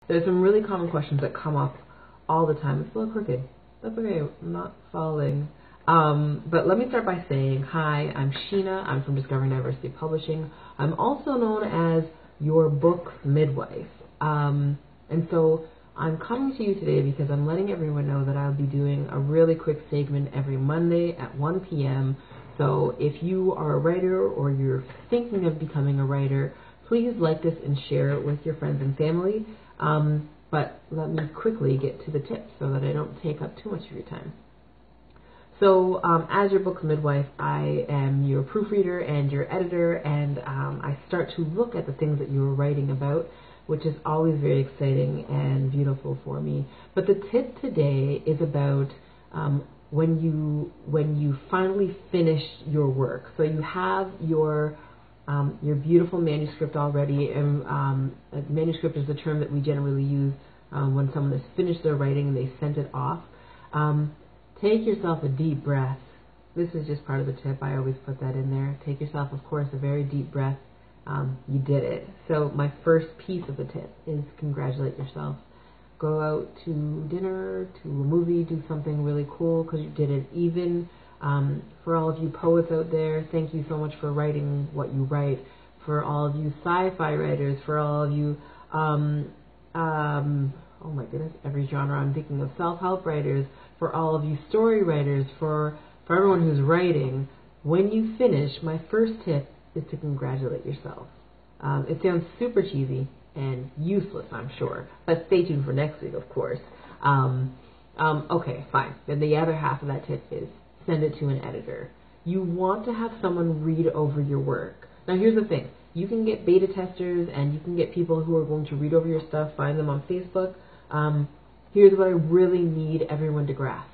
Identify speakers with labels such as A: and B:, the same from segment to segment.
A: There's some really common questions that come up all the time. It's a little crooked. That's okay. I'm not falling. But let me start by saying, hi, I'm Sheena. I'm from Discovering Diversity Publishing. I'm also known as your book midwife. And so I'm coming to you today because I'm letting everyone know that I'll be doing a really quick segment every Monday at 1 p.m. So if you are a writer or you're thinking of becoming a writer, please like this and share it with your friends and family. But let me quickly get to the tips so that I don't take up too much of your time. So as your book midwife, I am your proofreader and your editor, and I start to look at the things that you're writing about, which is always very exciting and beautiful for me. But the tip today is about when you finally finish your work. So you have your beautiful manuscript already, and manuscript is the term that we generally use when someone has finished their writing and they sent it off. Take yourself a deep breath. This is just part of the tip. I always put that in there. Take yourself, of course, a very deep breath. You did it. So my first piece of the tip is congratulate yourself. Go out to dinner, to a movie, do something really cool because you did it. Even for all of you poets out there, thank you so much for writing what you write. For all of you sci-fi writers, for all of you, oh my goodness, every genre I'm thinking of, self-help writers, for all of you story writers, for everyone who's writing, when you finish, my first tip is to congratulate yourself. It sounds super cheesy and useless, I'm sure, but stay tuned for next week, of course. Okay, fine. Then the other half of that tip is send it to an editor. You want to have someone read over your work. Now here's the thing. You can get beta testers and you can get people who are going to read over your stuff, find them on Facebook. Here's what I really need everyone to grasp.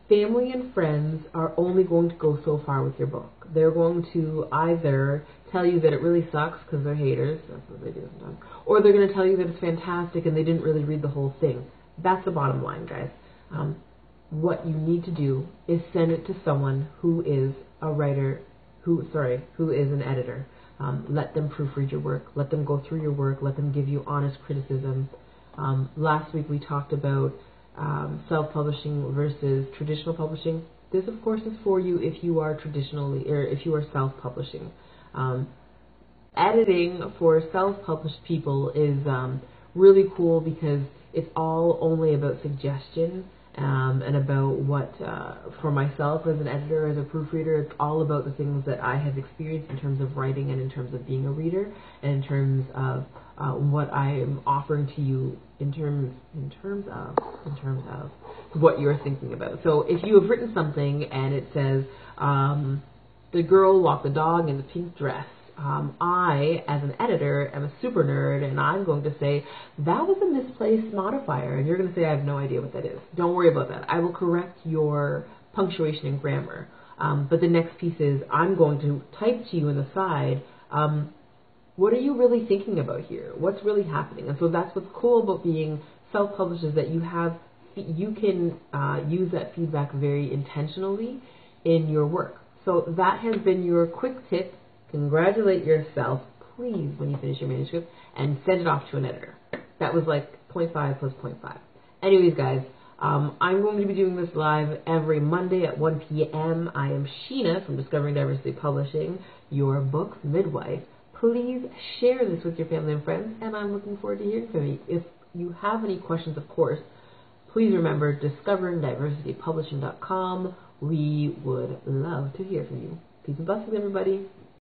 A: Family and friends are only going to go so far with your book. They're going to either tell you that it really sucks because they're haters, that's what they do sometimes, or they're going to tell you that it's fantastic and they didn't really read the whole thing. That's the bottom line, guys. What you need to do is send it to someone who is a writer, who is an editor. Let them proofread your work. Let them go through your work. Let them give you honest criticism. Last week we talked about self-publishing versus traditional publishing. This, of course, is for you if you are if you are self-publishing. Editing for self-published people is really cool because it's all only about suggestion and about what, for myself as an editor, as a proofreader, it's all about the things that I have experienced in terms of writing and in terms of being a reader and in terms of what I am offering to you in terms of what you're thinking about. So if you have written something and it says, the girl walked the dog in the pink dress, I, as an editor, am a super nerd, and I'm going to say, that was a misplaced modifier, and you're going to say, I have no idea what that is. Don't worry about that. I will correct your punctuation and grammar. But the next piece is, I'm going to type to you on the side, what are you really thinking about here? What's really happening? And so that's what's cool about being self-published is that you can use that feedback very intentionally in your work. So that has been your quick tip. Congratulate yourself, please, when you finish your manuscript, and send it off to an editor. That was like 0.5 plus 0.5. Anyways, guys, I'm going to be doing this live every Monday at 1 p.m. I am Sheena from Discovering Diversity Publishing, your book midwife. Please share this with your family and friends, and I'm looking forward to hearing from you. If you have any questions, of course, please remember discoveringdiversitypublishing.com. We would love to hear from you. Peace and blessings, everybody.